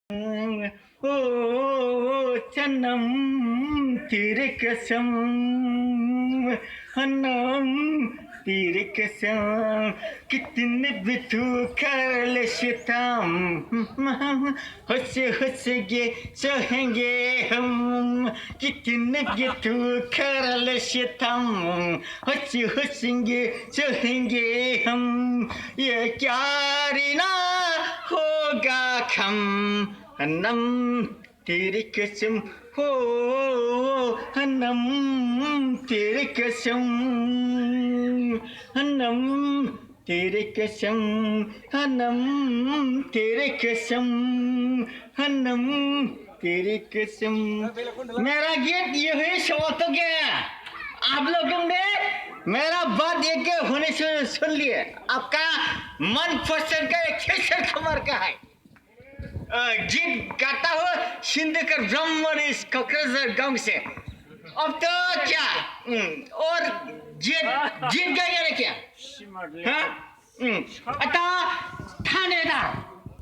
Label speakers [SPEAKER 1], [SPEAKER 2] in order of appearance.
[SPEAKER 1] ओ सनम तेरे कसम हनम तेरे कसम कितने भी तू कर ले सितम हंस हंस के सहेंगे हम कितने भी तू कर ले सितम हंस हंसेंगे सहेंगे हम ये प्यार ना होगा खम हनम तेरी कसम हो हनम तेरी कसम हनम तेरे कसम हनम तेरे कसम हनम तेरी कसम मेरा गीत ये है शौक हो गया आप लोगों ने मेरा बात एक होने से सुन लिए आपका मन पसंद का एक किशोर कुमार का है गीत गाता हो सिंधकर ब्रह्मणेश कक्राझार गांव से अब तो क्या और जीत जीत गए क्या हाँ आता थानेदार